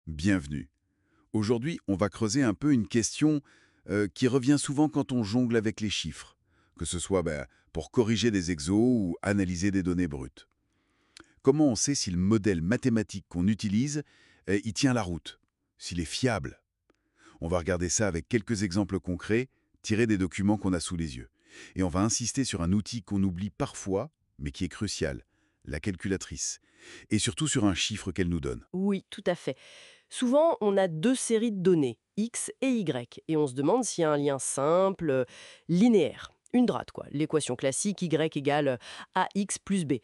Bienvenue. Aujourd'hui, on va creuser un peu une question qui revient souvent quand on jongle avec les chiffres, que ce soit pour corriger des exos ou analyser des données brutes. Comment on sait si le modèle mathématique qu'on utilise, il tient la route, s'il est fiable? On va regarder ça avec quelques exemples concrets, tirés des documents qu'on a sous les yeux. Et on va insister sur un outil qu'on oublie parfois, mais qui est crucial, la calculatrice. Et surtout sur un chiffre qu'elle nous donne. Oui, tout à fait. Souvent, on a deux séries de données, X et Y, et on se demande s'il y a un lien simple, linéaire. Une droite, quoi. L'équation classique Y égale AX plus B.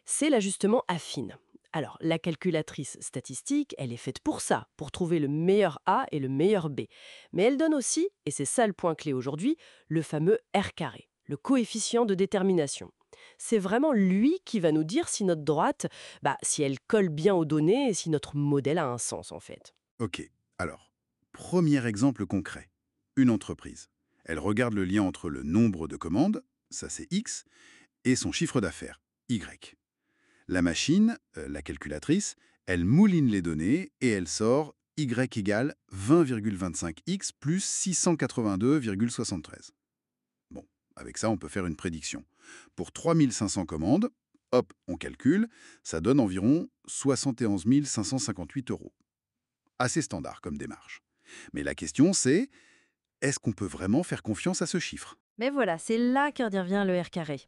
C'est l'ajustement affine. Alors, la calculatrice statistique, elle est faite pour ça, pour trouver le meilleur A et le meilleur B. Mais elle donne aussi, et c'est ça le point clé aujourd'hui, le fameux R carré, le coefficient de détermination. C'est vraiment lui qui va nous dire si notre droite, si elle colle bien aux données et si notre modèle a un sens en fait. Ok, alors, premier exemple concret. Une entreprise. Elle regarde le lien entre le nombre de commandes, ça c'est X, et son chiffre d'affaires, Y. La machine, la calculatrice, elle mouline les données et elle sort Y égale 20,25X plus 682,73. Bon, avec ça, on peut faire une prédiction. Pour 3500 commandes, hop, on calcule, ça donne environ 71 558 euros. Assez standard comme démarche. Mais la question c'est, est-ce qu'on peut vraiment faire confiance à ce chiffre? Mais voilà, c'est là qu'intervient le R carré.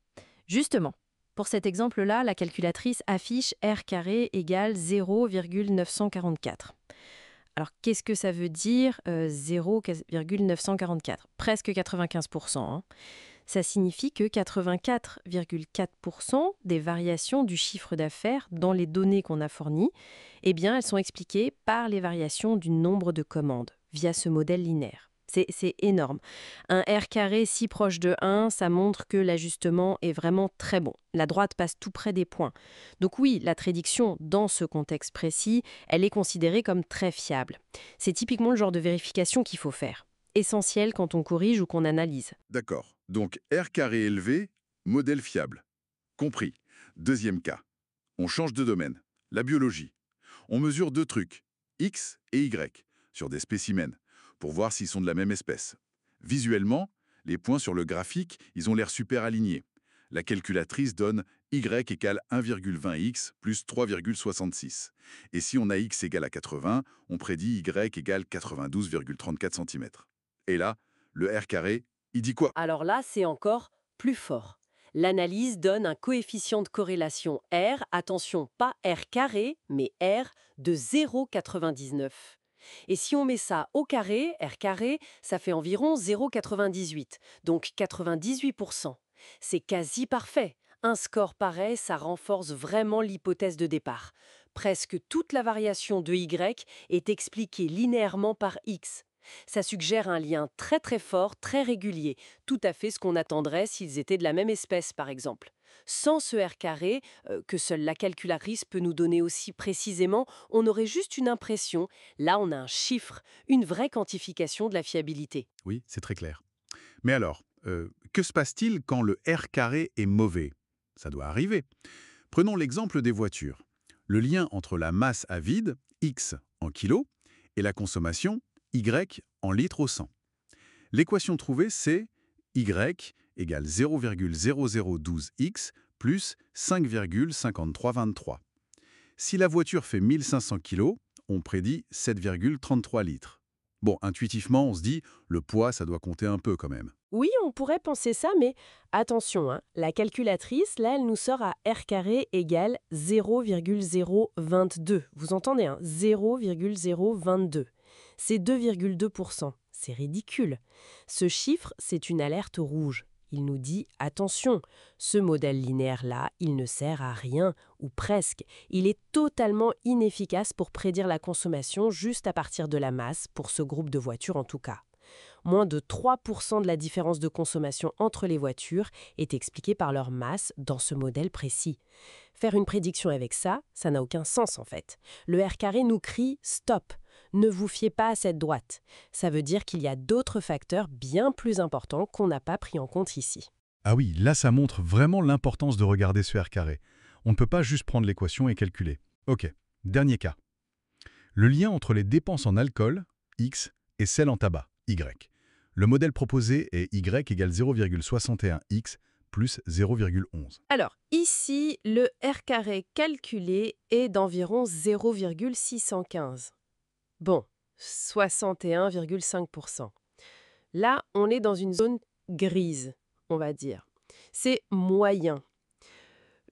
Justement, pour cet exemple-là, la calculatrice affiche R carré égale 0,944. Alors, qu'est-ce que ça veut dire 0,944? Presque 95%. Ça signifie que 84,4% des variations du chiffre d'affaires dans les données qu'on a fournies, eh bien, elles sont expliquées par les variations du nombre de commandes via ce modèle linéaire. C'est énorme. Un R carré si proche de 1, ça montre que l'ajustement est vraiment très bon. La droite passe tout près des points. Donc oui, la prédiction, dans ce contexte précis, elle est considérée comme très fiable. C'est typiquement le genre de vérification qu'il faut faire. Essentiel quand on corrige ou qu'on analyse. D'accord. Donc R carré élevé, modèle fiable. Compris. Deuxième cas. On change de domaine. La biologie. On mesure deux trucs, X et Y, sur des spécimens, pour voir s'ils sont de la même espèce. Visuellement, les points sur le graphique, ils ont l'air super alignés. La calculatrice donne Y égale 1,20X plus 3,66. Et si on a X égale à 80, on prédit Y égale 92,34 cm. Et là, le R carré, il dit quoi? Alors là, c'est encore plus fort. L'analyse donne un coefficient de corrélation R, attention, pas R carré, mais R de 0,99. Et si on met ça au carré, R carré, ça fait environ 0,98, donc 98%. C'est quasi parfait. Un score pareil, ça renforce vraiment l'hypothèse de départ. Presque toute la variation de Y est expliquée linéairement par X. Ça suggère un lien très très fort, très régulier, tout à fait ce qu'on attendrait s'ils étaient de la même espèce par exemple. Sans ce R carré, que seule la calculatrice peut nous donner aussi précisément, on aurait juste une impression. Là, on a un chiffre, une vraie quantification de la fiabilité. Oui, c'est très clair. Mais alors, que se passe-t-il quand le R carré est mauvais? Ça doit arriver. Prenons l'exemple des voitures. Le lien entre la masse à vide, X en kilos, et la consommation, Y en litres au 100. L'équation trouvée, c'est Y égale 0,0012X plus 5,5323. Si la voiture fait 1500 kg, on prédit 7,33 litres. Bon, intuitivement, on se dit, le poids, ça doit compter un peu quand même. Oui, on pourrait penser ça, mais attention, la calculatrice, là, elle nous sort à R carré égale 0,022. Vous entendez, 0,022. C'est 2,2%. C'est ridicule. Ce chiffre, c'est une alerte rouge. Il nous dit attention, ce modèle linéaire-là, il ne sert à rien, ou presque. Il est totalement inefficace pour prédire la consommation juste à partir de la masse, pour ce groupe de voitures en tout cas. Moins de 3% de la différence de consommation entre les voitures est expliquée par leur masse dans ce modèle précis. Faire une prédiction avec ça, ça n'a aucun sens en fait. Le R carré nous crie « stop ». Ne vous fiez pas à cette droite. Ça veut dire qu'il y a d'autres facteurs bien plus importants qu'on n'a pas pris en compte ici. Ah oui, là ça montre vraiment l'importance de regarder ce R carré. On ne peut pas juste prendre l'équation et calculer. Ok, dernier cas. Le lien entre les dépenses en alcool, X, et celles en tabac, Y. Le modèle proposé est Y égale 0,61X plus 0,11. Alors, ici, le R carré calculé est d'environ 0,615. Bon, 61,5%. Là, on est dans une zone grise, on va dire. C'est moyen.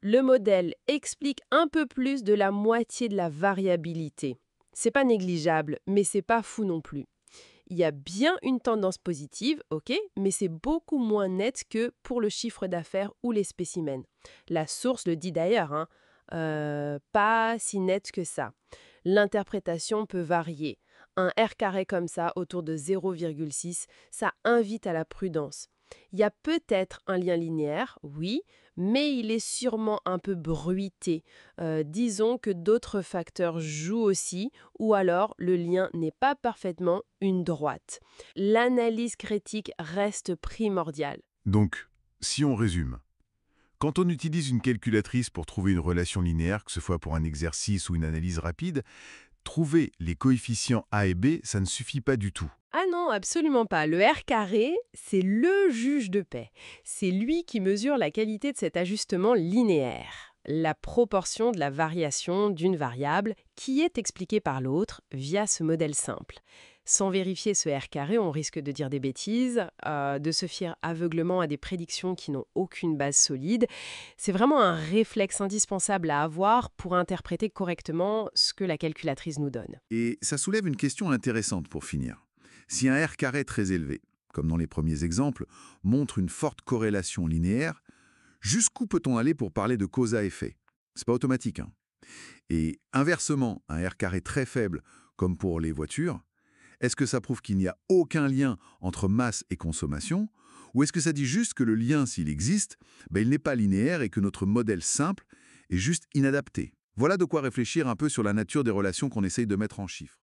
Le modèle explique un peu plus de la moitié de la variabilité. C'est pas négligeable, mais c'est pas fou non plus. Il y a bien une tendance positive, ok, mais c'est beaucoup moins net que pour le chiffre d'affaires ou les spécimens. La source le dit d'ailleurs, hein, pas si net que ça. L'interprétation peut varier. Un R carré comme ça, autour de 0,6, ça invite à la prudence. Il y a peut-être un lien linéaire, oui, mais il est sûrement un peu bruité. Disons que d'autres facteurs jouent aussi, ou alors le lien n'est pas parfaitement une droite. L'analyse critique reste primordiale. Donc, si on résume, quand on utilise une calculatrice pour trouver une relation linéaire, que ce soit pour un exercice ou une analyse rapide, trouver les coefficients A et B, ça ne suffit pas du tout. Ah non, absolument pas. Le R carré, c'est le juge de paix. C'est lui qui mesure la qualité de cet ajustement linéaire, la proportion de la variation d'une variable qui est expliquée par l'autre via ce modèle simple. Sans vérifier ce R carré, on risque de dire des bêtises, de se fier aveuglement à des prédictions qui n'ont aucune base solide. C'est vraiment un réflexe indispensable à avoir pour interpréter correctement ce que la calculatrice nous donne. Et ça soulève une question intéressante pour finir. Si un R carré très élevé, comme dans les premiers exemples, montre une forte corrélation linéaire, jusqu'où peut-on aller pour parler de cause à effet? C'est pas automatique, hein. Et inversement, un R carré très faible, comme pour les voitures, est-ce que ça prouve qu'il n'y a aucun lien entre masse et consommation? Ou est-ce que ça dit juste que le lien, s'il existe, il n'est pas linéaire et que notre modèle simple est juste inadapté? Voilà de quoi réfléchir un peu sur la nature des relations qu'on essaye de mettre en chiffres.